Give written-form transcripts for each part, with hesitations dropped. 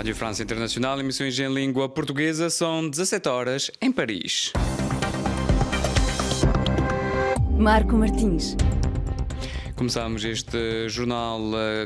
Rádio França Internacional, emissões em língua portuguesa, são 17 horas em Paris. Marco Martins. Começamos este jornal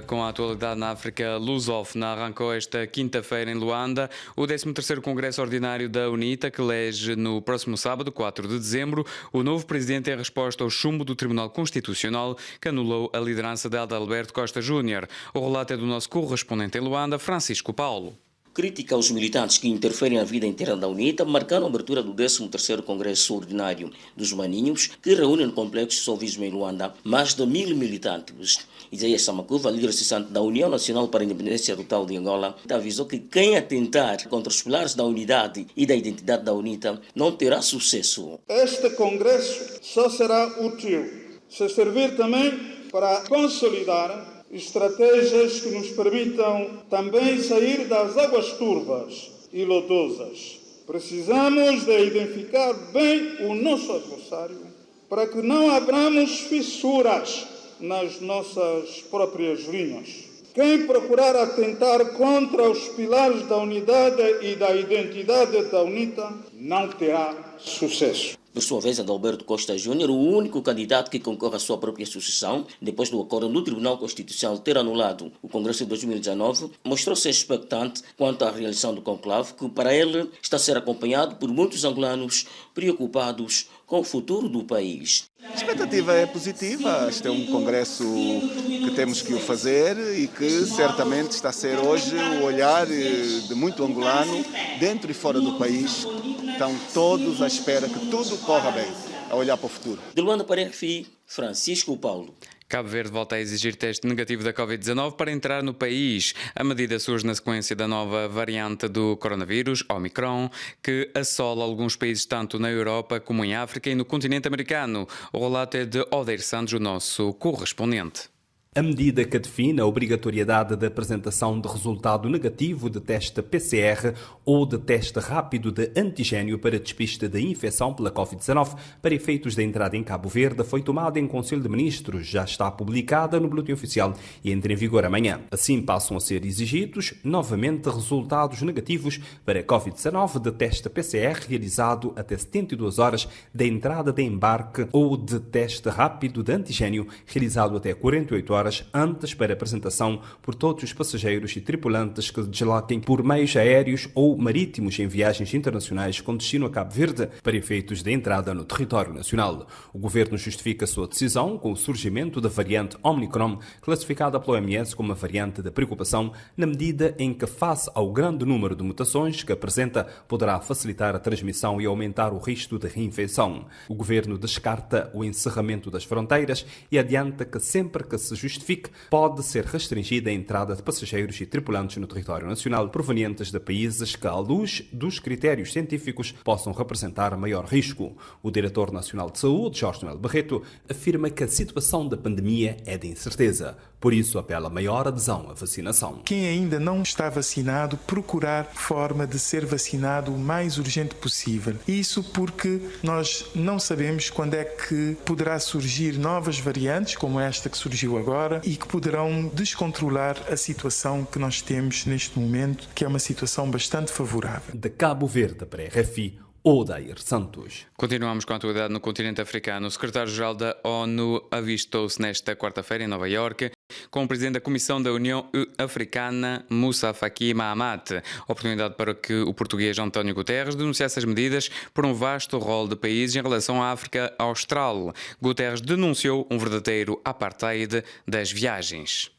com a atualidade na África lusófona. Arrancou esta quinta-feira em Luanda o 13º Congresso Ordinário da UNITA, que elege no próximo sábado, 4 de dezembro, o novo presidente em resposta ao chumbo do Tribunal Constitucional que anulou a liderança de Adalberto Costa Júnior. O relato é do nosso correspondente em Luanda, Francisco Paulo. Crítica aos militantes que interferem na vida interna da UNITA marcaram a abertura do 13º Congresso Ordinário dos Maninhos, que reúne no Complexo Sovismo em Luanda mais de 1000 militantes. Isaías Samakuva, líder cessante da União Nacional para a Independência Total de Angola, avisou que quem atentar contra os pilares da unidade e da identidade da UNITA não terá sucesso. Este Congresso só será útil se servir também para consolidar estratégias que nos permitam também sair das águas turvas e lodosas. Precisamos de identificar bem o nosso adversário para que não abramos fissuras nas nossas próprias linhas. Quem procurar atentar contra os pilares da unidade e da identidade da UNITA não terá sucesso. Por sua vez, Adalberto Costa Júnior, o único candidato que concorre à sua própria sucessão, depois do acordo do Tribunal Constitucional ter anulado o Congresso de 2019, mostrou-se expectante quanto à realização do conclave, que para ele está a ser acompanhado por muitos angolanos preocupados com o futuro do país. A expectativa é positiva. Este é um congresso que temos que o fazer e que certamente está a ser hoje o olhar de muito angolano, dentro e fora do país. Estão todos à espera que tudo corra bem, a olhar para o futuro. De Luanda para RFI, Francisco Paulo. Cabo Verde volta a exigir teste negativo da Covid-19 para entrar no país. A medida surge na sequência da nova variante do coronavírus, Omicron, que assola alguns países tanto na Europa como em África e no continente americano. O relato é de Odeir Santos, o nosso correspondente. A medida que define a obrigatoriedade da apresentação de resultado negativo de teste PCR ou de teste rápido de antigênio para despiste da infecção pela Covid-19 para efeitos da entrada em Cabo Verde foi tomada em Conselho de Ministros, já está publicada no Boletim Oficial e entra em vigor amanhã. Assim passam a ser exigidos novamente resultados negativos para Covid-19 de teste PCR realizado até 72 horas da entrada de embarque ou de teste rápido de antigênio realizado até 48 horas antes para apresentação por todos os passageiros e tripulantes que desloquem por meios aéreos ou marítimos em viagens internacionais com destino a Cabo Verde para efeitos de entrada no território nacional. O governo justifica a sua decisão com o surgimento da variante Omicron, classificada pela OMS como uma variante de preocupação, na medida em que, face ao grande número de mutações que apresenta, poderá facilitar a transmissão e aumentar o risco de reinfecção. O governo descarta o encerramento das fronteiras e adianta que sempre que se justifique, pode ser restringida a entrada de passageiros e tripulantes no território nacional provenientes de países que, à luz dos critérios científicos, possam representar maior risco. O diretor nacional de saúde, Jorge Noel Barreto, afirma que a situação da pandemia é de incerteza. Por isso, apela a maior adesão à vacinação. Quem ainda não está vacinado, procurar forma de ser vacinado o mais urgente possível. Isso porque nós não sabemos quando é que poderá surgir novas variantes, como esta que surgiu agora, e que poderão descontrolar a situação que nós temos neste momento, que é uma situação bastante favorável. De Cabo Verde para a RFI, Odeir Santos. Continuamos com a atualidade no continente africano. O secretário-geral da ONU avistou-se nesta quarta-feira em Nova Iorque com o presidente da Comissão da União Africana, Moussa Faki Mahamat. Oportunidade para que o português António Guterres denunciasse as medidas por um vasto rol de países em relação à África Austral. Guterres denunciou um verdadeiro apartheid das viagens.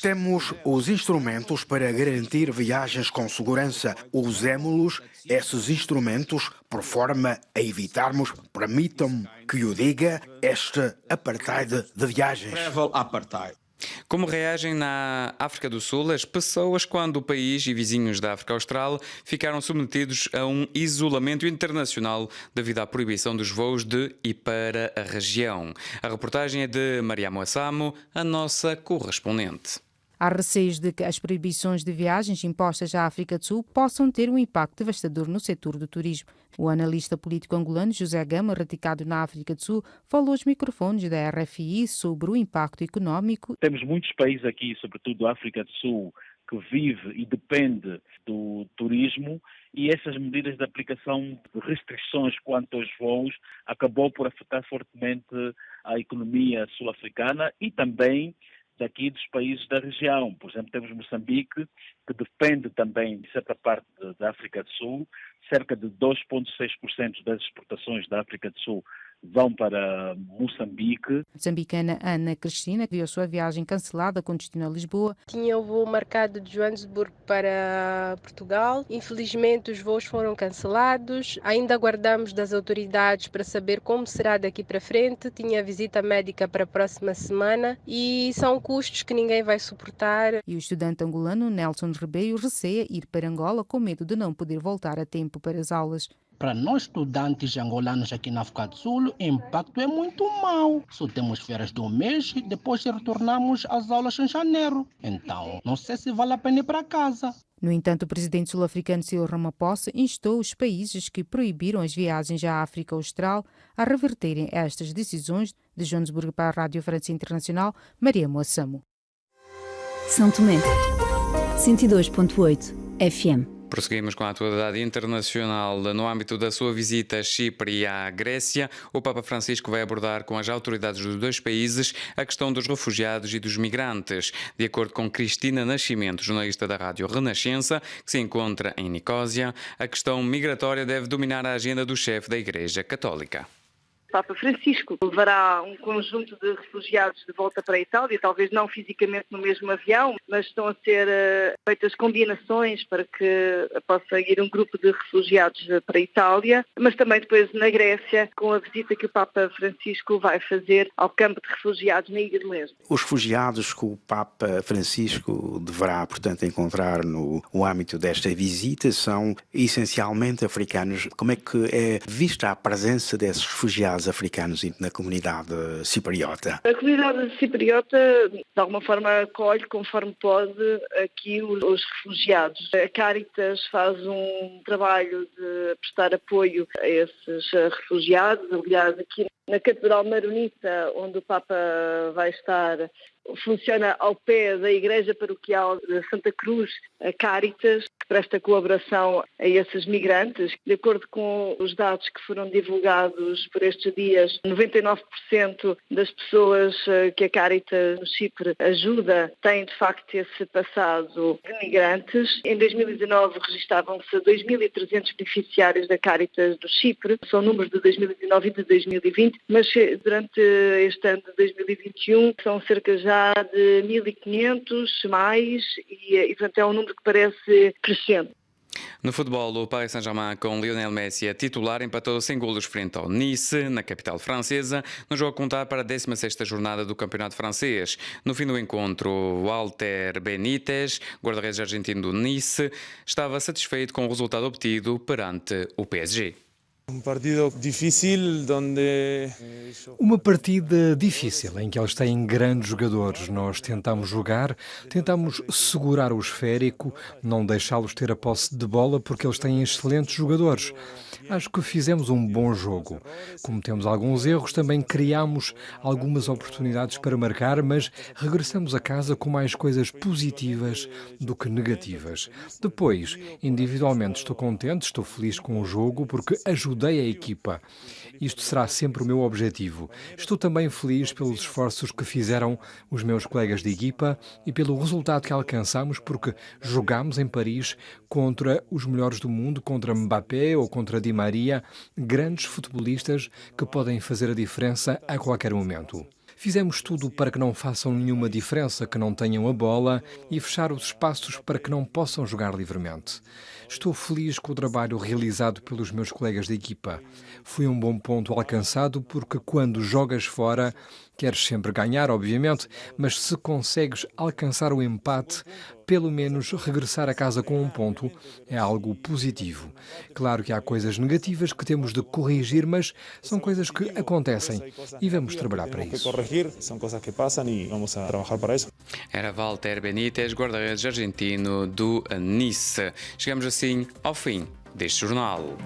Temos os instrumentos para garantir viagens com segurança. Usemos-los, esses instrumentos, por forma a evitarmos, permitam-me que o diga, este apartheid de viagens. Como reagem na África do Sul as pessoas quando o país e vizinhos da África Austral ficaram submetidos a um isolamento internacional devido à proibição dos voos de e para a região? A reportagem é de Maria Moassamo, a nossa correspondente. Há receios de que as proibições de viagens impostas à África do Sul possam ter um impacto devastador no setor do turismo. O analista político angolano José Gama, radicado na África do Sul, falou aos microfones da RFI sobre o impacto económico. Temos muitos países aqui, sobretudo a África do Sul, que vive e depende do turismo, e essas medidas de aplicação de restrições quanto aos voos acabou por afetar fortemente a economia sul-africana e também daqui dos países da região. Por exemplo, temos Moçambique, que depende também de certa parte da África do Sul. Cerca de 2,6% das exportações da África do Sul vão para Moçambique. A moçambicana Ana Cristina viu a sua viagem cancelada com destino a Lisboa. Tinha o voo marcado de Joanesburgo para Portugal. Infelizmente, os voos foram cancelados. Ainda aguardamos das autoridades para saber como será daqui para frente. Tinha visita médica para a próxima semana e são custos que ninguém vai suportar. E o estudante angolano Nelson Ribeiro receia ir para Angola com medo de não poder voltar a tempo para as aulas. Para nós estudantes angolanos aqui na África do Sul, o impacto é muito mau. Só temos férias de um mês e depois retornamos às aulas em janeiro. Então, não sei se vale a pena ir para casa. No entanto, o presidente sul-africano Cyril Ramaphosa instou os países que proibiram as viagens à África Austral a reverterem estas decisões. De Joanesburgo para a Rádio França Internacional, Maria Moassamo. São Tomé, 102.8 FM. Prosseguimos com a atualidade internacional. No âmbito da sua visita a Chipre e à Grécia, o Papa Francisco vai abordar com as autoridades dos dois países a questão dos refugiados e dos migrantes. De acordo com Cristina Nascimento, jornalista da Rádio Renascença, que se encontra em Nicósia, a questão migratória deve dominar a agenda do chefe da Igreja Católica. Papa Francisco levará um conjunto de refugiados de volta para a Itália, talvez não fisicamente no mesmo avião, mas estão a ser feitas combinações para que possa ir um grupo de refugiados para a Itália, mas também depois na Grécia, com a visita que o Papa Francisco vai fazer ao campo de refugiados na Ilha de Lesbos. Os refugiados que o Papa Francisco deverá, portanto, encontrar no âmbito desta visita são essencialmente africanos. Como é que é vista a presença desses refugiados africanos na comunidade cipriota? A comunidade cipriota, de alguma forma, acolhe, conforme pode, aqui os refugiados. A Caritas faz um trabalho de prestar apoio a esses refugiados. Aliás, aqui na Catedral Maronita, onde o Papa vai estar, funciona ao pé da Igreja Paroquial de Santa Cruz, a Caritas, que presta colaboração a esses migrantes. De acordo com os dados que foram divulgados por estes dias, 99% das pessoas que a Caritas no Chipre ajuda têm, de facto, esse passado de migrantes. Em 2019 registavam-se 2.300 beneficiários da Caritas do Chipre. São números de 2019 e de 2020, mas durante este ano de 2021 são cerca já de 1.500 mais e portanto é um número que parece crescente. No futebol, o Paris Saint-Germain, com Lionel Messi a titular, empatou sem golos frente ao Nice, na capital francesa, no jogo a contar para a 16ª jornada do campeonato francês. No fim do encontro, Walter Benítez, guarda-redes argentino do Nice, estava satisfeito com o resultado obtido perante o PSG. Uma partida difícil em que eles têm grandes jogadores. Nós tentamos jogar, tentamos segurar o esférico, não deixá-los ter a posse de bola porque eles têm excelentes jogadores. Acho que fizemos um bom jogo. Cometemos alguns erros, também criámos algumas oportunidades para marcar, mas regressamos a casa com mais coisas positivas do que negativas. Depois, individualmente estou contente, estou feliz com o jogo porque ajudei a equipa. Isto será sempre o meu objetivo. Estou também feliz pelos esforços que fizeram os meus colegas de equipa e pelo resultado que alcançamos, porque jogámos em Paris contra os melhores do mundo, contra Mbappé ou contra Di Maria, grandes futebolistas que podem fazer a diferença a qualquer momento. Fizemos tudo para que não façam nenhuma diferença, que não tenham a bola e fechar os espaços para que não possam jogar livremente. Estou feliz com o trabalho realizado pelos meus colegas de equipa. Foi um bom ponto alcançado porque quando jogas fora, queres sempre ganhar, obviamente, mas se consegues alcançar o empate, pelo menos regressar a casa com um ponto, é algo positivo. Claro que há coisas negativas que temos de corrigir, mas são coisas que acontecem e vamos trabalhar para isso. Era Walter Benítez, guarda-redes argentino do Nice. Chegamos assim ao fim deste jornal.